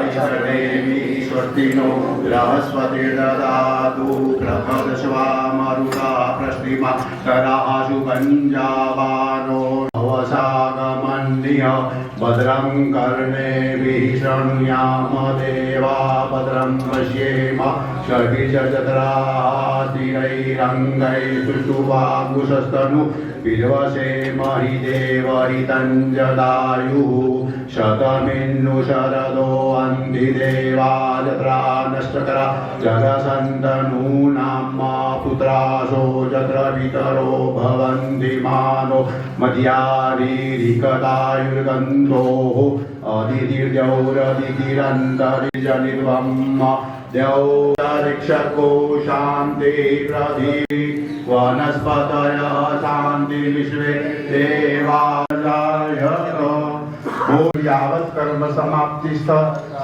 देवी स्वस्तिनो बृहस्पतिर्ददातु प्रभदस्वा मरुता प्रश्निमा तराशु पञ्जाबानो नवसागमन्य भद्रं कर्णेभिः शृणुयाम देवा भद्रं पश्येम शर्गिजत्रातिरैरङ्गैः सुष्ठुवाङ्कुशस्तनु विद्वसेम हि देवहितञ्जदायुः शतमिन्नु शरदो अन्धिदेवा यत्रा नष्टकरा जगसन्तनूनां मा पुत्रासो यत्र पितरो भवन्ति मानो मध्यारीरिकतायुर्गन्धोः अदितिर्जौरदितिरन्तरिजनिर्वं द्यौरक्षको शान्ति प्रदीपि वनस्पतयः शान्ति विश्वे देवाय यावत् कर्म समाप्तिस्थ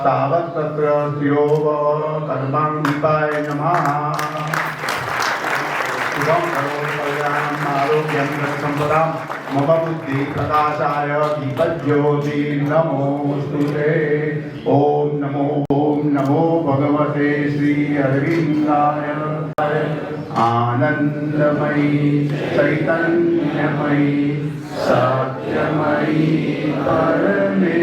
तावत् तत्र स्थिरो भव कर्माङ्गिकाय नमः। शुभं करोमि कल्याणम् आरोग्यं धनसम्पदां मम बुद्धि प्रकाशाय दीपज्योति नमोऽस्तु ते। ॐ नमो भगवते श्री अरविन्दाय आनन्दमयी चैतन्यमयी सत्यमयी परमे।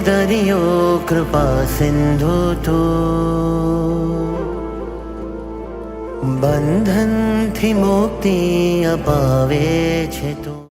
દરિયો કૃપા સિંધુ તું, બંધનથી મુક્તિ અપાવે છે તું.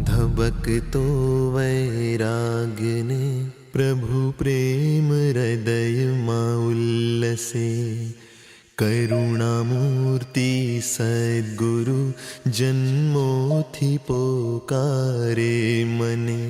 ધબકતો વૈરાગ્યને પ્રભુ પ્રેમ હૃદયમાં ઉલ્લસે, કરુણામૂર્તિ સદ્ગુરુ જન્મોથી પોકારે મને.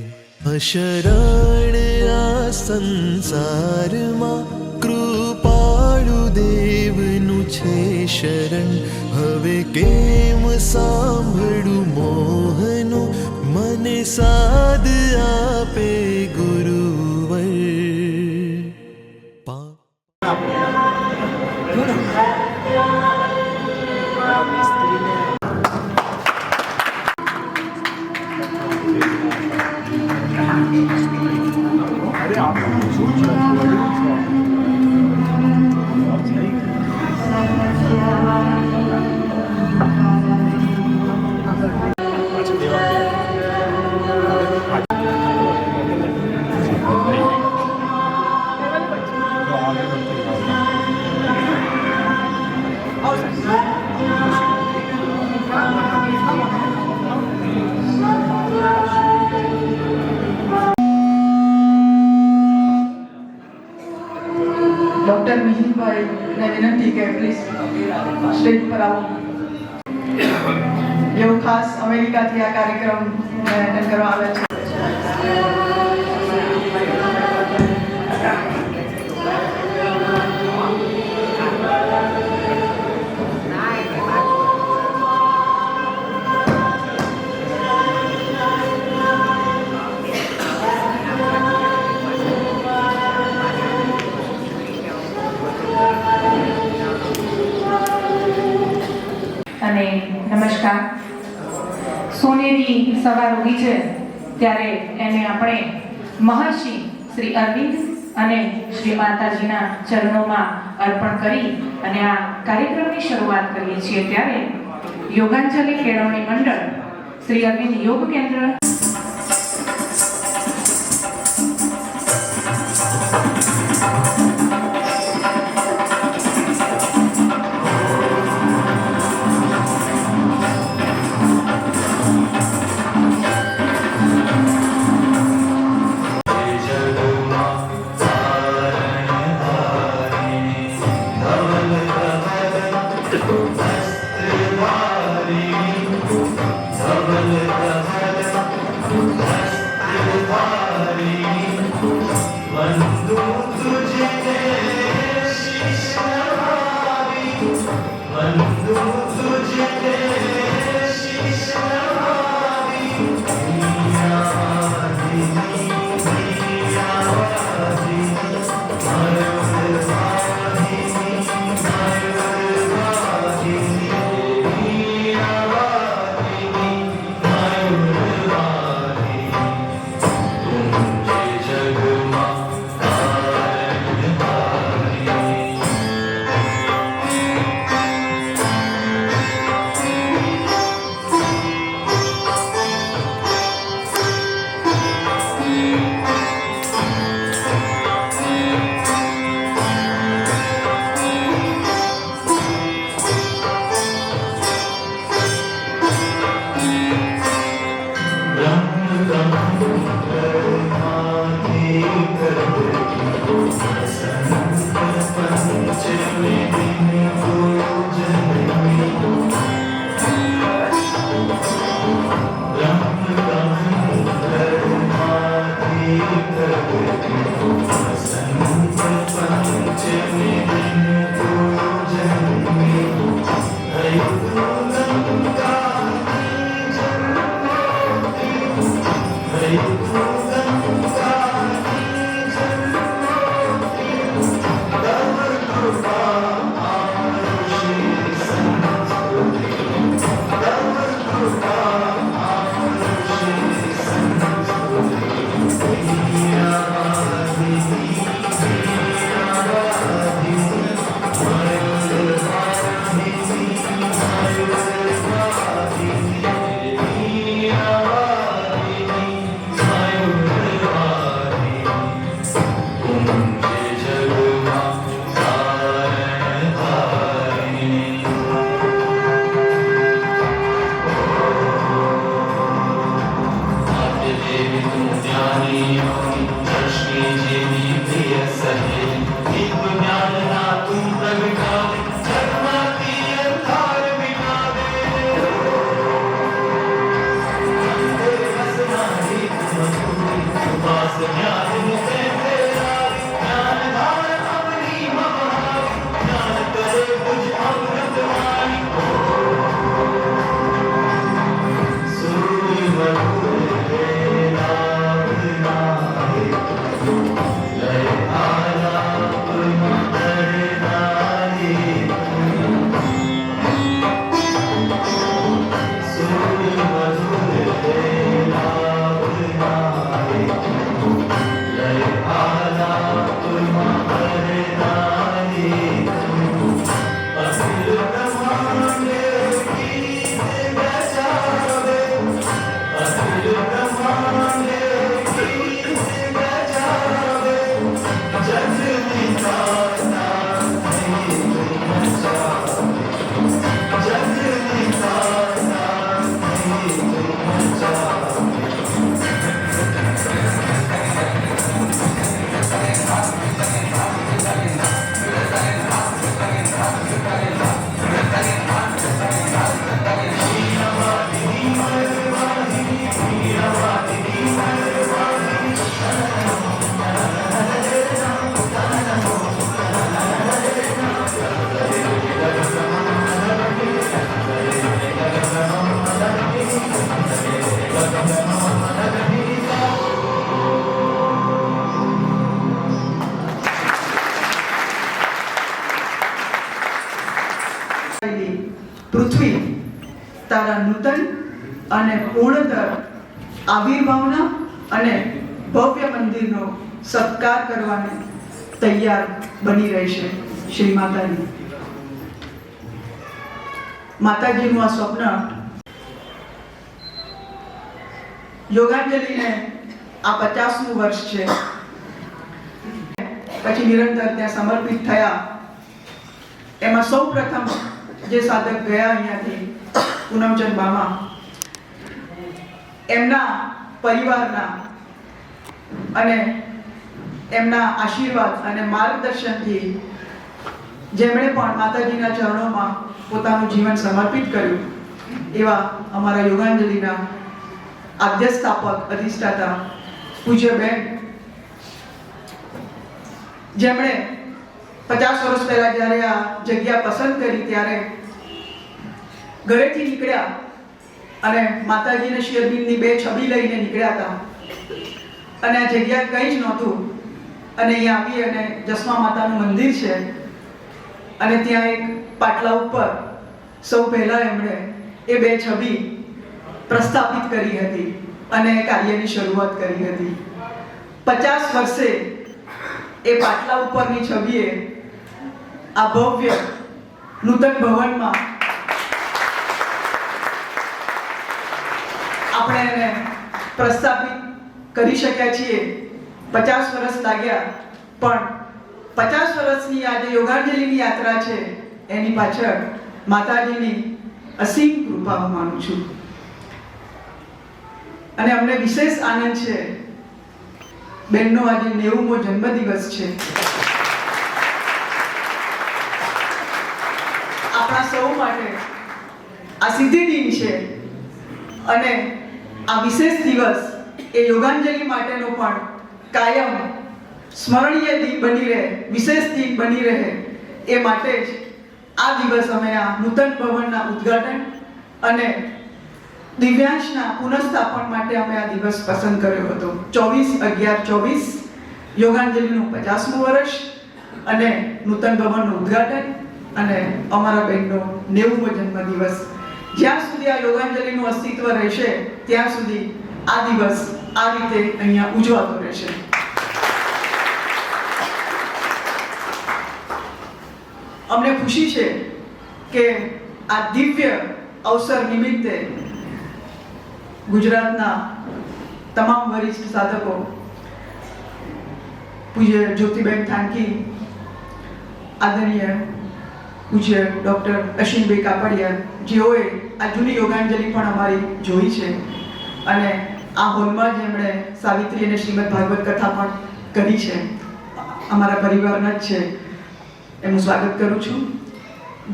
અશરણ આ સંસારમાં કૃપાળુ દેવનું છે શરણ. હવે કેમ સાંભળું મોહનું, મને સાદ આપે ગુરુવર. ડૉક્ટર મિહિરભાઈ ને વિનંતી કે પ્લીઝ સ્ટેજ પર આવો. જેઓ ખાસ અમેરિકાથી આ કાર્યક્રમ એટેન્ડ કરવા આવ્યા છે. અને નમસ્કાર. સોનેરી સવાર ઉગી છે ત્યારે એને આપણે મહર્ષિ શ્રી અરવિંદ અને શ્રી માતાજીના ચરણોમાં અર્પણ કરી અને આ કાર્યક્રમની શરૂઆત કરીએ છીએ. ત્યારે યોગાંજલિ કેળવણી મંડળ શ્રી અરવિંદ યોગ કેન્દ્ર પૃથ્વી તારા નૂતન અને પૂર્ણતર આવિર્ભાવના અને ભવ્ય મંદિરનો સત્કાર કરવાને તૈયાર બની રહેશે. શ્રી માતાજી, માતાજીનું આ સ્વપ્ન યોગાંજલિને આ 50મું વર્ષ છે. પછી નિરંતર ત્યાં સમર્પિત થયા. એમાં સૌ પ્રથમ જે સાધક ગયા અહીંયાથી પૂનમચંદ બામા, એમના પરિવારના અને એમના આશીર્વાદ અને માર્ગદર્શનથી જેમણે પણ માતાજીના ચરણોમાં પોતાનું જીવન સમર્પિત કર્યું એવા અમારા યોગાંજલિના આદ્ય સ્થાપક અધિષ્ઠાતા પૂજ્ય બેન, જેમણે 50 વર્ષ પહેલા જ્યારે આ જગ્યા પસંદ કરી ત્યારે ઘરેથી નીકળ્યા અને માતાજીને શ્રી અરવિંદની 2 છબી લઈને નીકળ્યા હતા અને આ જગ્યા કંઈ જ નહોતું અને અહીંયા આવી અને જસમા માતાનું મંદિર છે અને ત્યાં એક પાટલા ઉપર સૌ પહેલા એમણે એ 2 છબી પ્રસ્થાપિત કરી હતી અને કાર્યની શરૂઆત કરી હતી. 50 વર્ષે એ પાટલા ઉપરની છબીએ આ ભવ્ય નૂતન ભવનમાં આપણે એને પ્રસ્થાપિત કરી શક્યા છીએ. 50 વર્ષ લાગ્યા, પણ 50 વર્ષની આ જે યોગાંજલિની યાત્રા છે એની પાછળ માતાજીની અસીમ કૃપા હું માનું છું. અને અમને વિશેષ આનંદ છે, બેનનો આજે 90મો જન્મદિવસ છે. આપણા સૌ માટે આ સિદ્ધિ દિન છે અને આ વિશેષ દિવસ એ યોગાંજલિ માટેનો પણ કાયમ સ્મરણીય દિન બની રહે, વિશેષ દિન બની રહે એ માટે જ આ દિવસ અમે આ નૂતન ભવનના ઉદ્ઘાટન અને દિવ્યાંશના પુનઃસ્થાપન માટે અમે આ દિવસ પસંદ કર્યો હતો. 24/11/24 યોગાંજલિનું 50મું વર્ષ અને નૂતન ભવનનું ઉદ્ઘાટન અને અમારા બહેનનો 90મો જન્મદિવસ. જ્યાં સુધી આ યોગાંજલિનું અસ્તિત્વ રહેશે ત્યાં સુધી આ દિવસ આ રીતે અહીંયા ઉજવાતો રહેશે. અમને ખુશી છે કે આ દિવ્ય અવસર નિમિત્તે ગુજરાતના તમામ વરિષ્ઠ સાધકો પૂજ્ય જ્યોતિબેન થાનકી, આદરણીય પૂજ્ય ડૉક્ટર અશ્વિનભાઈ કાપડિયા, જેઓએ આ જૂની યોગાંજલિ પણ અમારી જોઈ છે અને આ હોલમાં જેમણે સાવિત્રી અને શ્રીમદ ભાગવત કથા પણ કરી છે, અમારા પરિવારના જ છે, એમનું સ્વાગત કરું છું.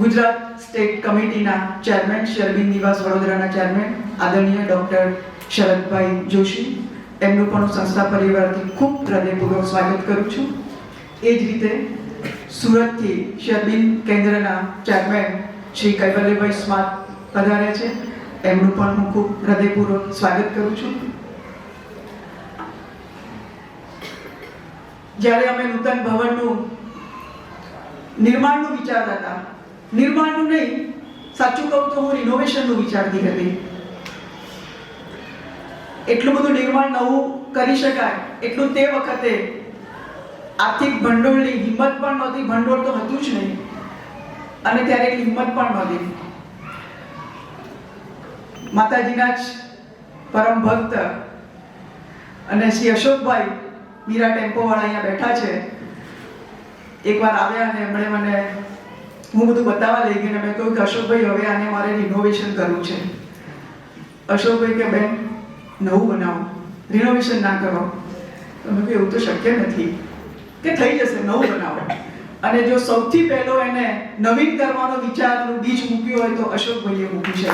ગુજરાત સ્ટેટ કમિટીના ચેરમેન શ્રી અરવિંદ નિવાસ વડોદરાના ચેરમેન આદરણીય ડૉક્ટર શરદભાઈ જોશી, એમનું પણ સંસ્થા પરિવારથી ખૂબ હૃદયપૂર્વક સ્વાગત કરું છું. એ જ રીતે સુરતથી શ્રી અરવિંદ કેન્દ્રના ચેરમેન શ્રી કૈવલ્યભાઈ સ્માર્ટ પધાર્યા છે, એમનું પણ હું ખૂબ હૃદયપૂર્વક સ્વાગત કરું છું. જ્યારે અમે નૂતન ભવનનું નિર્માણનું વિચારતા હતા, નિર્માણનું નહીં, સાચું કહું તો હું રિનોવેશનનું વિચારતી હતી. એટલું બધું નિર્માણ નવું કરી શકાય એટલું તે વખતે આર્થિક ભંડોળની હિંમત પણ નહોતી, ભંડોળ તો હતું જ નહીં અને ત્યારે હિંમત પણ નહોતી. માતાજીના જ પરમ ભક્ત અને શ્રી અશોકભાઈ મીરા ટેમ્પોવાળા અહીંયા બેઠા છે, એકવાર આવ્યા અને એમણે મને હું બધું બતાવવા લઈ ગઈ અને મેં કહ્યું કે અશોકભાઈ હવે આને મારે રિનોવેશન કરવું છે. અશોકભાઈ કે બેન નવું બનાવો, રિનોવેશન ના કરો. તમે કહ્યું એવું તો શક્ય નથી, કે થઈ જશે, નવું બનાવો. અને જો સૌથી પહેલો એને નવીન કરવાનો વિચારનું બીજ મૂક્યું હોય તો અશોકભાઈએ મૂક્યું છે.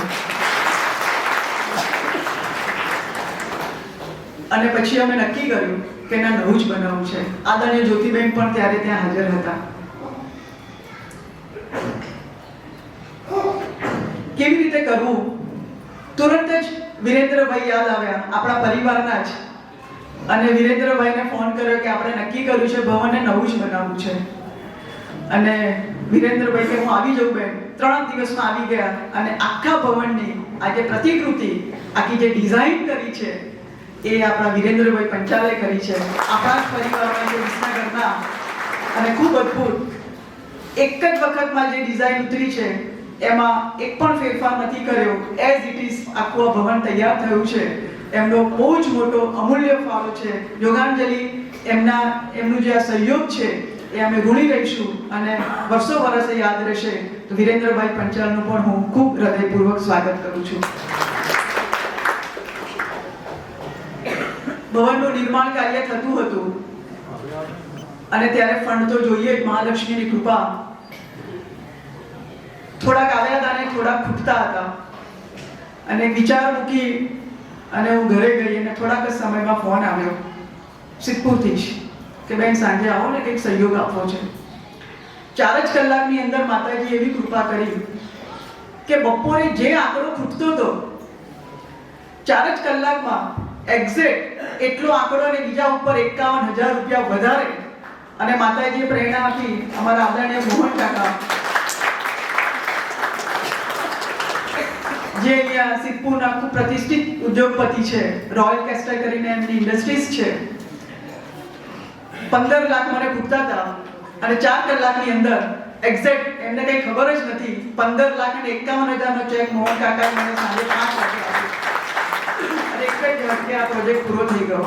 અને પછી અમે નક્કી કર્યું કે ના નવું જ બનાવવું છે. આદરણીય જ્યોતિબેન પણ ત્યારે ત્યાં હાજર હતા. કેવી રીતે કરવું? તુરંત જ વિરેન્દ્રભાઈ યાદ આવ્યા, આપણા પરિવારના જ. અને વિરેન્દ્રભાઈને ફોન કર્યો કે આપણે નક્કી કર્યું છે ભવનને નવું જ બનાવવું છે. અને વિરેન્દ્રભાઈ કે હું આવી જાઉં બેન. 3 દિવસમાં આવી ગયા અને આખા ભવનની આ જે પ્રતિકૃતિ, આખી જે ડિઝાઇન કરી છે એ આપણા વિરેન્દ્રભાઈ પંચાલે કરી છે, આપણા જ પરિવારના જે વિસનગરના. અને ખૂબ અદ્ભુત, એક જ વખતમાં જે ડિઝાઇન ઉતરી છે એમાં એક પણ ફેરફાર નથી કર્યો. એઝ ઇટ ઇઝ આખું આ ભવન તૈયાર થયું છે. એમનો બહુ જ મોટો અમૂલ્ય ફાળો છે. યોગાંજલિ એમનું જે આ સહયોગ છે એ અમે ઋણી રહીશું અને વર્ષો વર્ષે યાદ રહેશે. તો વિરેન્દ્રભાઈ પંચાલનું પણ હું ખૂબ હૃદયપૂર્વક સ્વાગત કરું છું. ભવનનું નિર્માણ કાર્ય થતું હતું અને ત્યારે ફંડ તો જોઈએ જ, મહાલક્ષ્મીની કૃપા. થોડાક આવ્યા હતા અને થોડાક ખૂટતા હતા. અને વિચાર મૂકી અને હું ઘરે ગઈ અને થોડાક જ સમયમાં ફોન આવ્યો સિદ્ધપુરથી જ કે બેન સાંજે આવો ને કંઈક સહયોગ આપવો છે. 4 જ કલાકની અંદર માતાજી એવી કૃપા કરી કે બપોરે જે આંકડો ખૂટતો હતો 4 જ કલાકમાં એક્ઝેક્ટ એટલો આંકડો અને બીજા ઉપર 51,000 રૂપિયા વધારે અને માતાજીએ પ્રેરણા આપી. અમારા આદરણીય મોહન કાકા જે અહીંયા સિદ્ધપુરના ખૂબ પ્રતિષ્ઠિત ઉદ્યોગપતિ છે, રોયલ કેસ્ટર કરીને એમની ઇન્ડસ્ટ્રીઝ છે, 15 લાખ મને ખૂટતા હતા અને 4 કલાકની અંદર એક્ઝેક્ટ એમને કંઈ ખબર જ નથી 15 લાખ અને 51,000 નો ચેક મોહન કાકાએ મને સાંજે 5 વાગે આપ્યો અને એક જ ઝટકે આ પ્રોજેક્ટ પૂરો થઈ ગયો.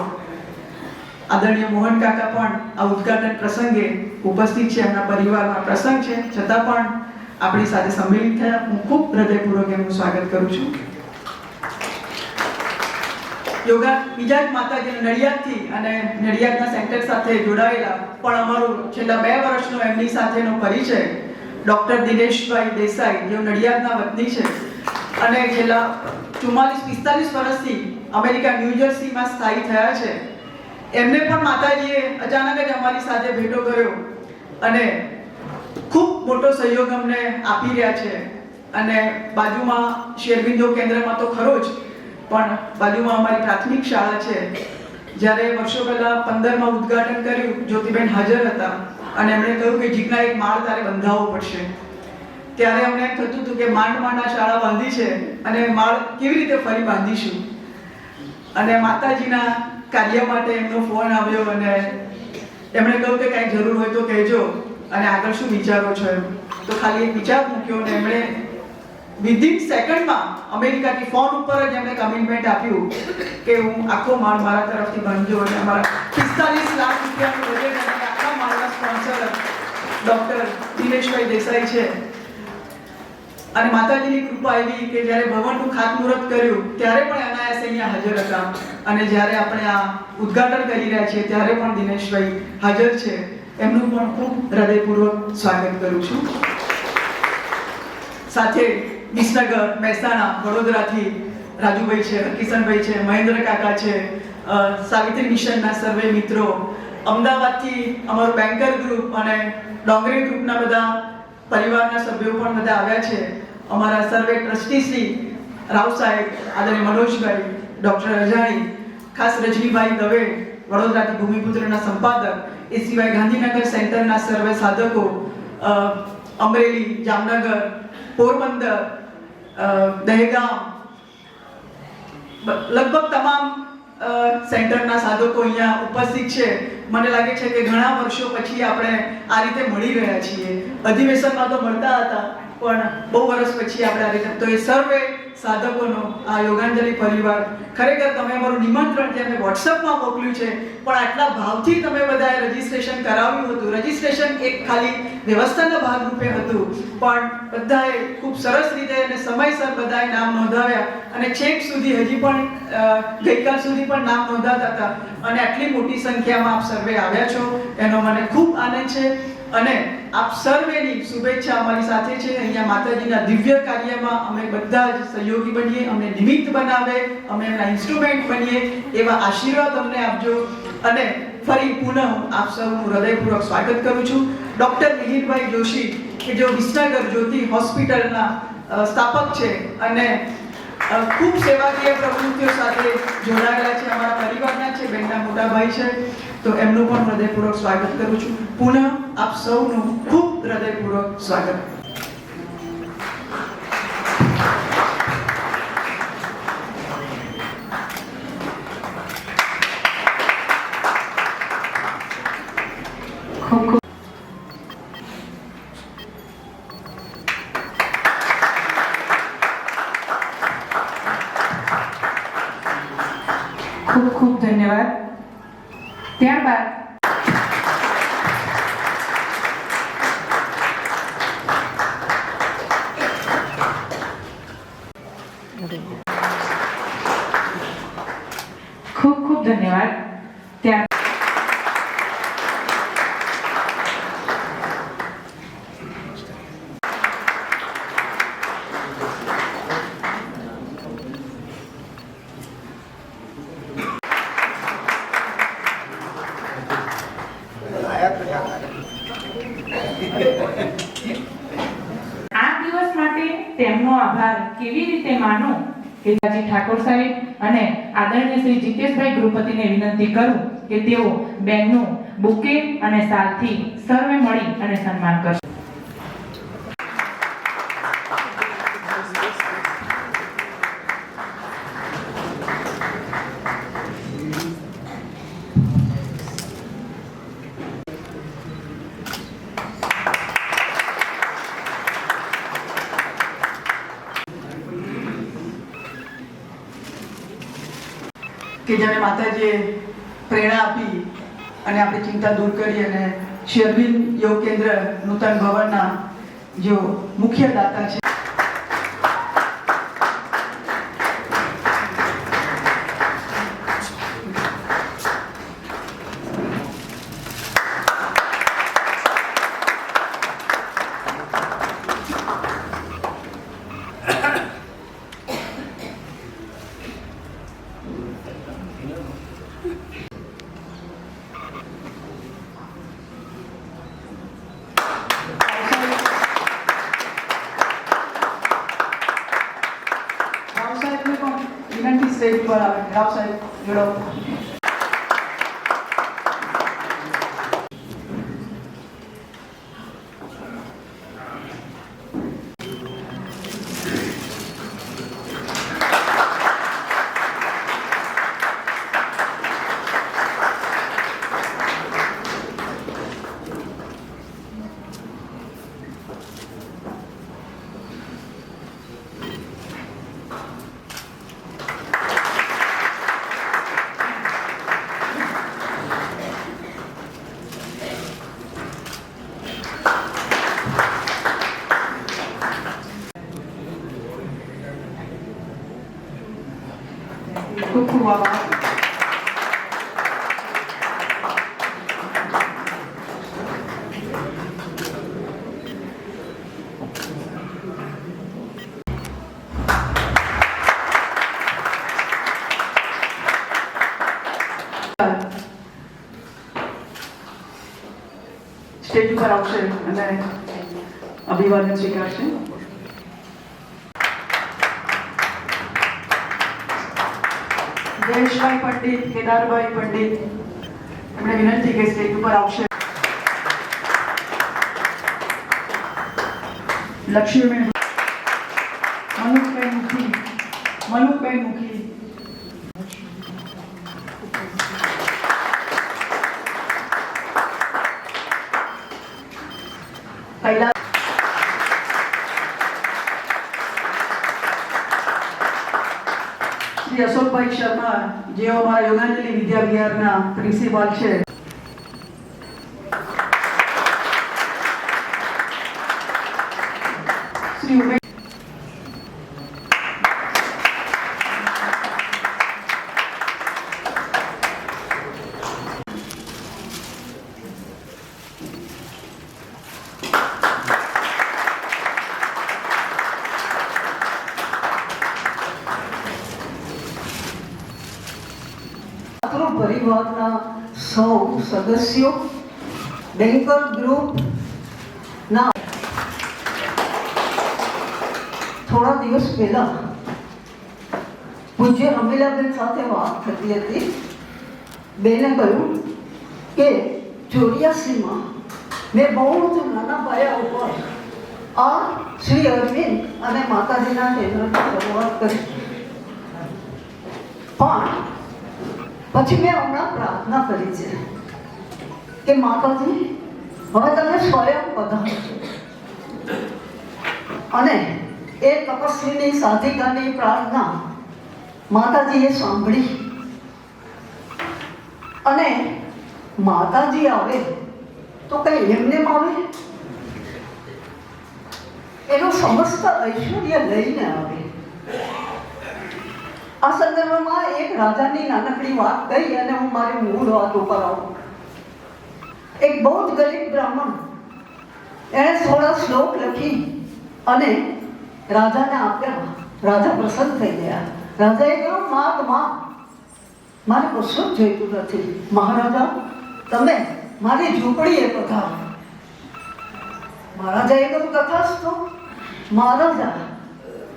આદરણીય મોહન કાકા પણ આ ઉદ્ઘાટન પ્રસંગે ઉપસ્થિત છે, એમના પરિવારમાં પ્રસંગ છે, છતાં પણ આપણી સાથે સંમિલિત થયા. હું ખૂબ હૃદયપૂર્વક એમનું સ્વાગત કરું છું. યોગા બીજા જ માતાજી નડિયાદથી અને નડિયાદના સેન્ટર સાથે જોડાયેલા પણ અમારું છેલ્લા 2 વર્ષનો એમની સાથેનો પરિચય ડૉક્ટર દિનેશભાઈ દેસાઈ, જેઓ નડિયાદના વતની છે અને છેલ્લા 44-45 વર્ષથી અમેરિકા ન્યૂજર્સીમાં સ્થાયી થયા છે. એમને પણ માતાજીએ અચાનક જ અમારી સાથે ભેટો કર્યો અને ખૂબ મોટો સહયોગ અમને આપી રહ્યા છે. અને બાજુમાં શેરબિંદુ કેન્દ્રમાં તો ખરો જ, પણ બાજુમાં અમારી પ્રાથમિક શાળા છે. જ્યારે વર્ષો પહેલા 15માં ઉદ્ઘાટન કર્યું, જ્યોતિબેન હાજર હતા અને એમણે કહ્યું કે જીજ્ઞા એક માળ તારે બંધાવવો પડશે. ત્યારે અમને એમ થતું હતું કે માંડ આ શાળા બાંધી છે અને માળ કેવી રીતે ફરી બાંધીશું. અને માતાજીના કાર્ય માટે એમનો ફોન આવ્યો અને એમણે કહ્યું કે કાંઈ જરૂર હોય તો કહેજો અને આગળ શું વિચારો છો એમ. તો ખાલી એક વિચાર મૂક્યો અને એમણે વિધિન સેકન્ડમાં અમેરિકાથી ફોન ઉપર જ એમણે કમિટમેન્ટ આપ્યું કે હું આખો માળ મારા તરફથી બાંધજો. અને અમારા 45 લાખ રૂપિયાનું બજેટ અને આખા માળના સ્પોન્સર ડૉક્ટર દિનેશભાઈ દેસાઈ છે. અને માતાજીની કૃપા એવી કે જ્યારે ભવનનું ખાતમુહૂર્ત કર્યું ત્યારે પણ અનાયાસ અહીંયા હાજર હતા અને જ્યારે આપણે આ ઉદ્ઘાટન કરી રહ્યા છીએ ત્યારે પણ દિનેશભાઈ હાજર છે. એમનું પણ ખૂબ હૃદયપૂર્વક સ્વાગત કરું છું. સાથે વિસનગર, મહેસાણા, વડોદરાથી રાજુભાઈ છે, કિશનભાઈ છે, મહેન્દ્ર કાકા છે, સાવિત્રી મિશનના સર્વે મિત્રો, અમદાવાદથી અમારું બેન્કર ગ્રુપ અને ડોંગરી ગ્રુપના બધા પરિવારના સભ્યો પણ બધા આવ્યા છે. અમારા સર્વે ટ્રસ્ટી શ્રી રાવ સાહેબ, આદરણીય મનોજભાઈ, ડૉક્ટર અજાણી, ખાસ રજનીભાઈ દવે વડોદરાથી ભૂમિપુત્રના સંપાદક, એ સિવાય ગાંધીનગર સેન્ટરના સર્વે સાધકો, અમરેલી, જામનગર, પોરબંદર, દહેગામ, લગભગ તમામ સેન્ટરના સાધકો અહીંયા ઉપસ્થિત છે. મને લાગે છે કે ઘણા વર્ષો પછી આપણે આ રીતે મળી રહ્યા છીએ. અધિવેશનમાં તો મળતા હતા પણ બહુ વર્ષ પછી આપણે આ રીતે, તો એ સર્વે સાધકોનો આ યોગાંજલિ પરિવાર, ખરેખર તમે અમારું નિમંત્રણ જે અમે વોટ્સઅપમાં મોકલ્યું છે પણ આટલા ભાવથી તમે બધાએ રજીસ્ટ્રેશન કરાવ્યું હતું. રજીસ્ટ્રેશન એક ખાલી વ્યવસ્થાના ભાગરૂપે હતું પણ બધાએ ખૂબ સરસ રીતે અને સમયસર બધાએ નામ નોંધાવ્યા અને છેક સુધી હજી પણ ગઈકાલ સુધી પણ નામ નોંધાતા હતા અને આટલી મોટી સંખ્યામાં આપ સર્વે આવ્યા છો એનો મને ખૂબ આનંદ છે. અને આપ સર્વેની શુભેચ્છા અમારી સાથે છે. અહીંયા માતાજીના દિવ્ય કાર્યમાં અમે બધા જ સહયોગી બનીએ, અમને નિમિત્ત બનાવે, અમે એમના ઇન્સ્ટ્રુમેન્ટ બનીએ એવા આશીર્વાદ અમને આપજો. અને ફરી પુનઃ આપ સૌનું હૃદયપૂર્વક સ્વાગત કરું છું. ડૉક્ટર મિહિરભાઈ જોશી કે જેઓ વિસનગર જ્યોતિ હોસ્પિટલના સ્થાપક છે અને ખૂબ સેવાકીય પ્રવૃત્તિઓ સાથે જોડાયેલા છે, અમારા પરિવારના છે, બેનના મોટા ભાઈ છે, તો એમનું પણ હૃદયપૂર્વક સ્વાગત કરું છું. પુનઃ આપ સૌનું ખૂબ હૃદયપૂર્વક સ્વાગત. ખૂબ ખૂબ ધન્યવાદ. ત્યારબાદ ખૂબ ધન્યવાદ. ત્યાર તેમનો આભાર કેવી રીતે માનું કે ઠાકોર સાહેબ અને આદરણીય શ્રી જીતેશભાઈ ગૃહપતિને વિનંતી કરું કે તેઓ બેનનું બુકે અને સાલથી સર્વે મળી અને સન્માન કરશે. કે જેને માતાજીએ પ્રેરણા આપી અને આપણી ચિંતા દૂર કરી અને શ્રી અરવિંદ યોગ કેન્દ્ર નૂતન ભવનના જો મુખ્ય દાતા છે. વિનંતી સ્ટેજ પર આવે. રાવ સાહેબ જોડો. ખૂબ ખૂબ આભાર. સ્ટેજ ઉપર આવશે અને અભિવાદન સ્વીકારશે. જયેશભાઈ પંડિત, કેદારભાઈ પંડિત એમણે વિનંતી કે સ્ટેજ ઉપર આવશે. લક્ષ્મીબેન, મનુકબેન મુખી, પહેલા શ્રી અશોકભાઈ શર્મા જેઓ અમારા યોગાંજલિ વિદ્યા વિહારના પ્રિન્સિપાલ છે. શ્રી ઉમેશ પરિવારના સૌ સદસ્યો, બેન્કર ગ્રુપ ના થોડા દિવસ પહેલા પૂજ્ય રમીલાબેન સાથે વાત થતી હતી. બેને કહ્યું કે 84માં મેં બહુ જ નાના પાયા ઉપર આ શ્રી અરવિંદ અને માતાજીના કેન્દ્રની શરૂઆત કરી, પણ પછી મેં હમણાં પ્રાર્થના કરી છે કે માતાજી હવે તમે સ્વયં પધારજો. અને એ તપસ્વીની સાધિકાની પ્રાર્થના માતાજીએ સાંભળી અને માતાજી આવે તો કઈ એમને આવે, એનું સમસ્ત ઐશ્વર્ય લઈને આવે. આ સંદર્ભમાં એક રાજાની નાનકડી વાત કહી અને હું મારી મૂળ વાત ઉપર આવું. એક બહુ જ ગરીબ બ્રાહ્મણ એણે થોડા શ્લોક લખી અને રાજાને આપ્યા. રાજા પ્રસન્ન થઈ ગયા. રાજાએ કહ્યું, માં મારે કશું જ જોઈતું નથી, મહારાજા તમે મારી ઝૂંપડીએ પધારો. મહારાજાએ કહ્યું, તથાસ્તુ. મહારાજા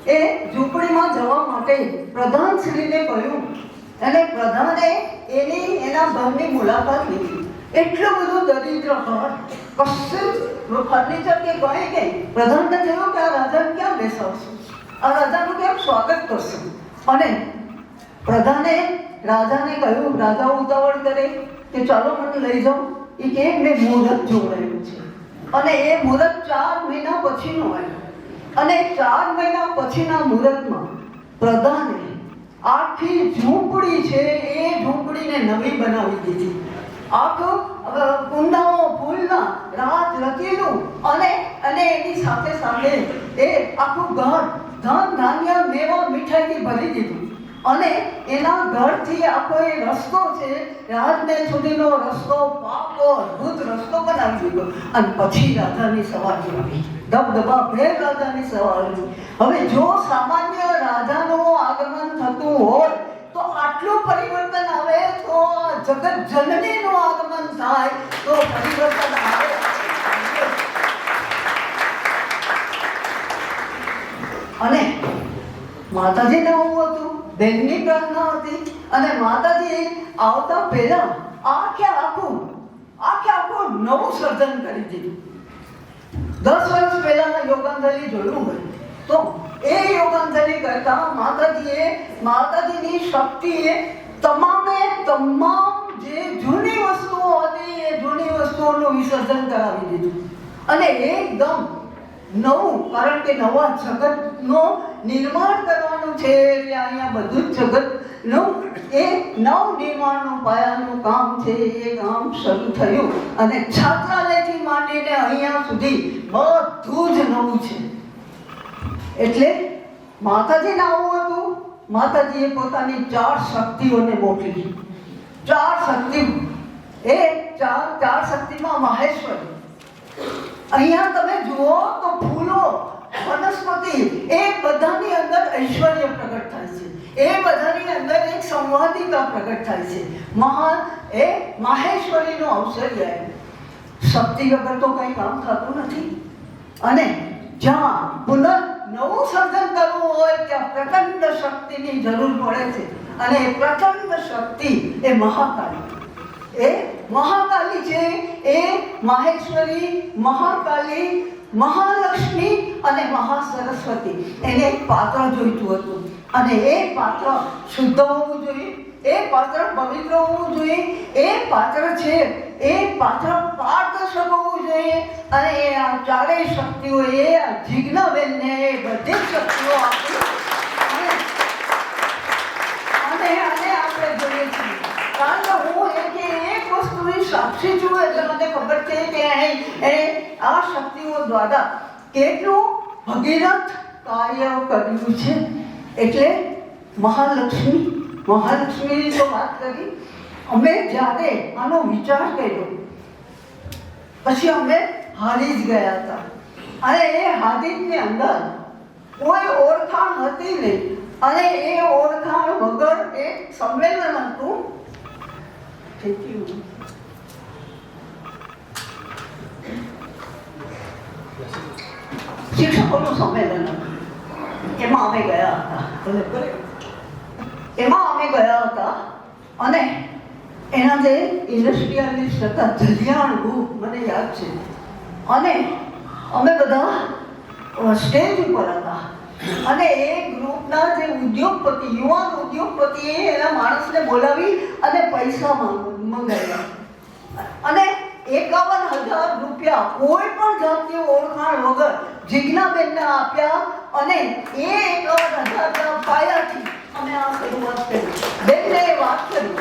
એ ઝૂંપડીમાં જવા માટે પ્રધાનશ્રીને કહ્યું અને પ્રધાને એના ઘરની મુલાકાત લીધી. એટલું બધું દરિદ્ર ઘર, કશું ફર્નિચર કે કંઈ નહીં. પ્રધાનને થયું કે આ રાજાને ક્યાં બેસાડશું, આ રાજાનું કેમ સ્વાગત કરશું. અને પ્રધાને રાજાને કહ્યું, રાજા ઉતાવળ કરે કે ચાલો મને લઈ જાઓ. એ કે મેં મુહૂર્ત જોડાયું છે અને એ મુહૂર્ત 4 મહિના પછીનું આવ્યું. અને 4 મહિના પછીના મુહૂર્તમાં પ્રધાને આખી ઝૂંપડી છે એ ઝૂંપડીને નવી બનાવી દીધી. આખું કુંડાઓ ફૂલના રાજ રચેલું અને એની સાથે સાથે એ આખું ઘર ધન ધાન્ય મેવા મીઠાઈથી ભરી દીધું. અને એના ઘરથી આખો એ રસ્તો છે રાજમહેલ સુધીનો રસ્તો પાકો અદભુત રસ્તો બનાવી દીધો. અને પછી રાજાની સવારી આવી, દબદબા ભેર રાજાની સવારી. હવે જો સામાન્ય રાજાનું આગમન થતું હોય તો આટલું પરિવર્તન આવે, તો જગત જનનીનું આગમન થાય તો પરિવર્તન આવે. અને માતાજીને આવું હતું, બેનની પ્રાર્થના હતી. અને માતાજી આવતા પહેલા આખે આખું નવું સર્જન કરી દીધું. 10 વર્ષ પહેલાના યોગાંજલિ જોયું હોય તો એ યોગાંજલિ કરતા માતાજીની શક્તિએ તમામ જે જૂની વસ્તુઓ હતી એ જૂની વસ્તુઓનું વિસર્જન કરાવી દીધું. અને એકદમ નવું, કારણ કે નવા જગતનો નિર્માણ કરવાનું છે એટલે અહીંયા બધું જ જગતનું એ નવ નિર્માણનું પાયાનું કામ છે એ કામ શરૂ થયું. અને છાત્રાલયથી માંડીને અહીંયા સુધી બધું જ નવું છે. એટલે માતાજીને આવું હતું. માતાજીએ પોતાની 4 શક્તિઓને મોકલી. 4 શક્તિ, એ 4 શક્તિમાં માહેશ્વરી. અહીંયા તમે જુઓ તો ફૂલો, વનસ્પતિ, એ બધાની અંદર ઐશ્વર્ય પ્રગટ થાય છે. એ બધાની અંદર એક સંવાદિતા પ્રગટ થાય છે. એ માહેશ્વરીનો ઔશ્ચર્ય. શક્તિ વગર તો કંઈ કામ થતું નથી. અને જ્યાં નવું સર્જન કરવું હોય ત્યાં પ્રચંડ શક્તિની જરૂર પડે છે. અને એ પ્રચંડ શક્તિ એ મહાકાલી છે. એ માહેશ્વરી, મહાકાલી, મહાલક્ષ્મી અને મહાસરસ્વતી, એને એક પાત્ર જોઈતું હતું. અને એ પાત્ર શુદ્ધ હોવું જોઈએ, એ પાત્ર પવિત્ર હોવું જોઈએ, એ પાત્ર છે એ પાત્ર પારદર્શક હોવું જોઈએ. અને એ આ 4 શક્તિઓ એ જિજ્ઞાબેનને એ બધી શક્તિઓ આપી. અને આપણે જોઈએ છીએ, કારણ કે હું એક વસ્તુની સાક્ષી છું એટલે મને ખબર છે કે એ આ શક્તિઓ દ્વારા કેટલું ભગીરથ કાર્ય કર્યું છે. એટલે મહાલક્ષ્મીની તો વાત કરી. અમે જ્યારે આનો વિચાર કર્યો પછી અમે હારીજ ગયા હતા. અને એ હારીજની અંદર કોઈ ઓળખાણ હતી નહીં. અને એ ઓળખાણ વગર એક સંમેલન હતું, શિક્ષકોનું સંમેલન હતું. એમાં અમે ગયા હતા. અને એના જે ઇન્ડસ્ટ્રીયલિસ્ટ હતા, જલિયાણ ગ્રુપ, મને યાદ છે. અને અમે બધા સ્ટેજ ઉપર હતા. અને એ ગ્રુપના જે ઉદ્યોગપતિ, યુવાન ઉદ્યોગપતિએ એના માણસને બોલાવી અને પૈસા મંગાવ્યા. અને 51,000 રૂપિયા કોઈ પણ જાતની ઓળખાણ વગર જિજ્ઞાબેનને આપ્યા. અને એ 51,000 પાયાથી અમે આ શરૂઆત કરી. બેનને વાત કરી,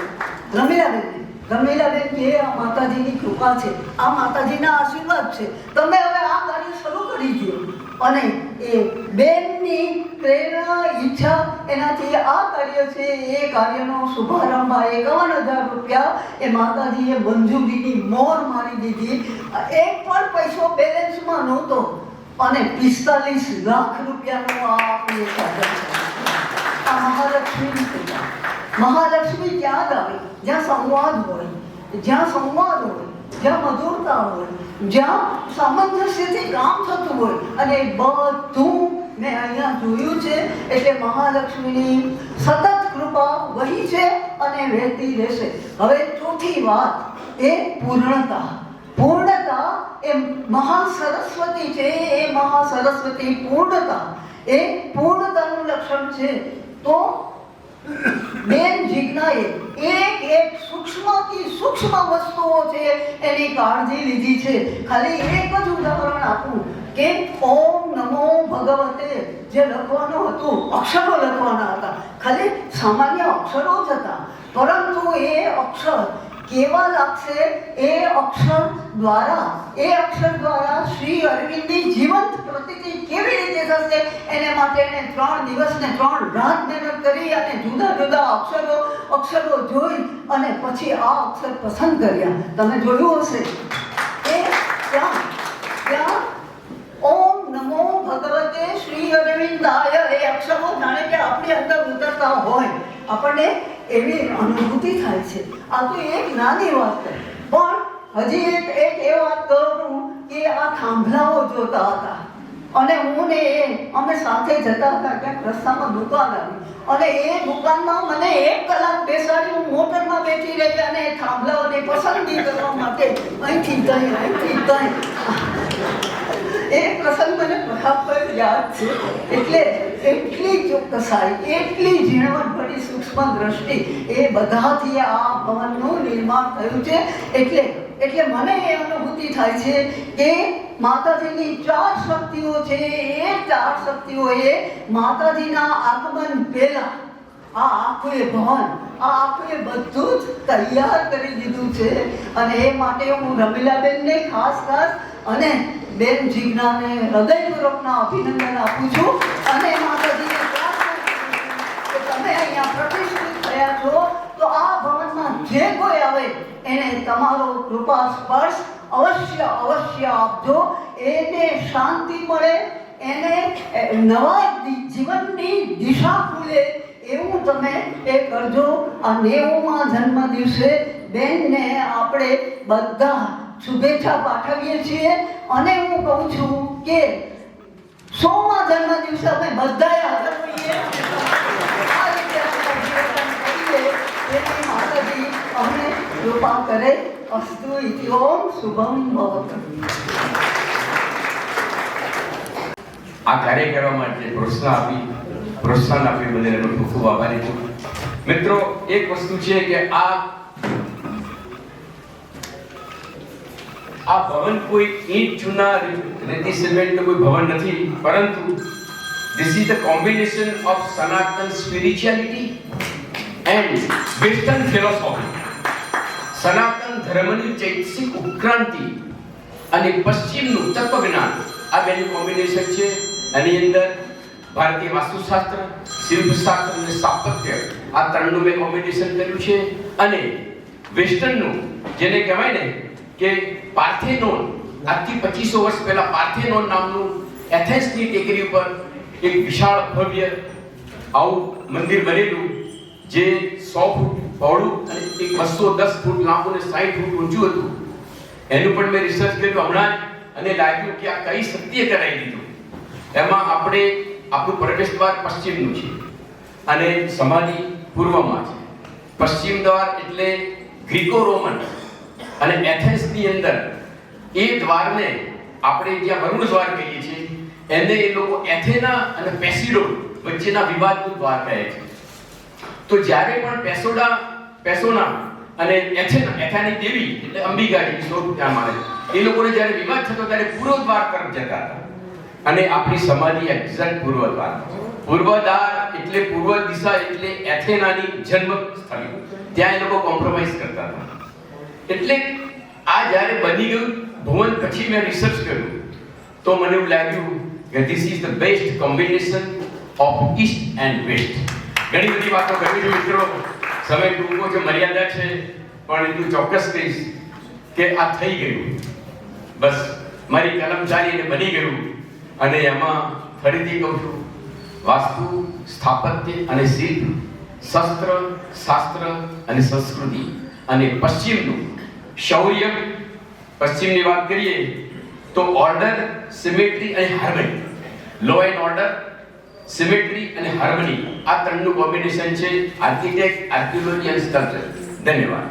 રમીલાબેન કે આ માતાજીની કૃપા છે, આ માતાજીના આશીર્વાદ છે, તમે હવે આ કાર્ય શરૂ કરી દો. અને એ બેનની પ્રેરણા, ઈચ્છા, એનાથી આ કાર્ય છે એ કાર્યનો શુભારંભ 51,000 રૂપિયા એ માતાજીએ મંજૂરીની મોહર મારી દીધી. એક પણ પૈસો બેલેન્સમાં નહોતો. અને 45 લાખ રૂપિયાનું આ આપણું સાધન છે. આ મહાલક્ષ્મી ત્યાં જ આવે જ્યાં સંવાદ હોય, જ્યાં મધુરતા હોય, જ્યાં સામંજસ્યથી કામ થતું હોય. અને બધું મેં અહીંયા જોયું છે એટલે મહાલક્ષ્મીની સતત કૃપા વહી છે અને વહેતી રહેશે. હવે ચોથી વાત એ પૂર્ણતા. પૂર્ણતા એ મહાસરસ્વતી છે. એ મહાસરસ્વતી પૂર્ણતા એ પૂર્ણતાનું લક્ષણ છે. તો બેન જીજ્ઞાએ એક એક સૂક્ષ્મથી સૂક્ષ્મ વસ્તુઓ છે એની કાળજી લીધી છે. ખાલી એક જ ઉદાહરણ આપું કે ઓમ નમો ભગવતે જે લખવાનું હતું, અક્ષરો લખવાના હતા, ખાલી સામાન્ય અક્ષરો જ હતા, પરંતુ એ અક્ષર કેવા લાગશે? એ અક્ષર દ્વારા શ્રી અરવિંદની જીવંત પ્રતીતિ કેવી રીતે થશે એને માટે એને 3 દિવસ ને 3 રાત મહેનત કરી અને જુદા જુદા અક્ષરો જોઈ અને પછી આ અક્ષર પસંદ કર્યા. તમે જોયું હશે કે ત્યાં ઓમ નમો ભગવતે શ્રી અરવિંદાય એ અક્ષરો જાણે કે આપણી અંદર ઉતરતા હોય, આપણને એવી અનુભૂતિ થાય છે. આ તો એક નાની વાત છે, પણ હજી એક એ વાત કરું કે આ થાંભલાઓ જોતા હતા અને હું ને અમે સાથે જતા હતા. ક્યાંક રસ્તામાં દુકાન આવી અને એ દુકાનમાં મને 1 કલાક બેસાડી હું મોટરમાં બેઠી રહી અને એ થાંભલાઓની પસંદગી કરવા માટે અહીંથી ત્યાં એ પ્રસંગ મને બરાબર યાદ છે. એટલે એટલી ચોકસાઈ, એટલી ઝીણવટભરી સૂક્ષ્મ દ્રષ્ટિ એ બધાથી આ ભવનનું નિર્માણ થયું છે. એટલે મને એ અનુભૂતિ થાય છે કે માતાજીની 4 શક્તિઓ છે. એ 4 શક્તિઓએ માતાજીના આગમન પહેલા આ આખું ભવન, આ આખું બધું જ તૈયાર કરી દીધું છે. અને એ માટે હું રમીલાબેનને ખાસ અને બેન જીજ્ઞાને હૃદયપૂર્વકના અભિનંદન આપું છું અને માતાજીને પ્રાર્થના કે તમે અહીંયા પ્રતિષ્ઠિત થયા છો તો આ ભવનમાં જે કોઈ આવે એને તમારો કૃપા સ્પર્શ અવશ્ય આપજો. એને શાંતિ મળે, એને નવા જીવનની દિશા ખુલે એવું તમે એ કરજો. આ 90મા જન્મ દિવસે બેનને આપણે બધા શુભેચ્છા પાઠવીએ છીએ અને હું કહું છું કે 100મા જન્મ દિવસે અમે બધાએ હાજર હોઈએ. આ રીતે માતાજી અમને કૃપા કરે. અસ્તુ ઇતિ ઓમ શુભમ ભવતુ. આ કાર્ય કરવા માટે પ્રોત્સાહન આપી બદલ ખૂબ ખૂબ આભારી છું. મિત્રો, એક વસ્તુ છે કે આ ભવન કોઈ ઈંટ ચૂના રેતી સિમેન્ટ કોઈ ભવન નથી, પરંતુ this is the combination of Sanatan spirituality and Western philosophy. સનાતન ધર્મની ચૈતસિક ઉત્ક્રાંતિ અને પશ્ચિમનું તત્વજ્ઞાન, આ બેનું કોમ્બિનેશન છે. એની અંદર ભારતીય વાસ્તુશાસ્ત્ર, શિલ્પશાસ્ત્ર અને સ્થાપત્ય આ ત્રણનું મેં કોમ્બિનેશન કર્યું છે. અને વેસ્ટર્નનું જેને કહેવાય ને કે પાર્થેનોન, આજથી 2500 વર્ષ પહેલા પાર્થેનોન નામનું એથેન્સની ટેકરી ઉપર એક વિશાળ ભવ્ય આવું મંદિર બનેલું જે 100 ફૂટ પહોળું અને 210 ફૂટ લાંબુ અને 60 ફૂટ ઊંચું હતું. એનું પણ મેં રિસર્ચ કર્યું હમણાં જ અને લાગ્યું કે આ કઈ શક્તિએ કરાવી દીધું. એમાં આપણું પ્રવેશ દ્વાર પશ્ચિમનું છે અને સમાધિ પૂર્વમાં છે. પશ્ચિમ દ્વાર એટલે ગ્રીકો રોમન અને એથેન્સની અંદર એ દ્વારને આપણે જ્યાં વરુણ દ્વાર કહીએ છીએ એને એ લોકો એથેના અને પેસિડોન વચ્ચેના વિવાદનું દ્વાર કહે છે. તો જ્યારે પણ પેસોના અને એથેનાની દેવી એટલે અંબિકાજી સ્વરૂપ ત્યાં માને એ લોકોને જ્યારે વિવાદ થતો ત્યારે પૂર્વ દ્વાર તરફ જતા હતા અને આપણી સમાધિ એક્ઝેક્ટ પૂર્વ દ્વાર. પૂર્વ દ્વાર એટલે પૂર્વ દિશા એટલે એથેનાની જન્મ સ્થળ, ત્યાં એ લોકો કોમ્પ્રોમાઇઝ કરતા હતા. એટલે આ જ્યારે બની ગયું ભવન પછી મેં રિસર્ચ કર્યું તો મને એવું લાગ્યું કે this is the best combination of east and west. ઘણી બધી વાતો કરવી છે મિત્રો, સમય ટૂંકો છે, મર્યાદા છે, પણ એટલું ચોક્કસ કહીશ કે આ થઈ ગયું. બસ મારી કલમ ચાલી અને બની ગયું. અને એમાં ફરીથી કહું છું, વાસ્તુ, સ્થાપત્ય અને શિલ્પ, શસ્ત્ર, શાસ્ત્ર અને સંસ્કૃતિ અને પશ્ચિમનું શૌર્ય. પશ્ચિમની વાત કરીએ તો ઓર્ડર, સિમેટ્રી અને harmony, law and order symmetry અને હાર્મની આ ત્રણનું કોમ્બિનેશન છે આર્કિટેક્ટ, આર્કિયોલોજી અને સ્કલ્પચર. ધન્યવાદ.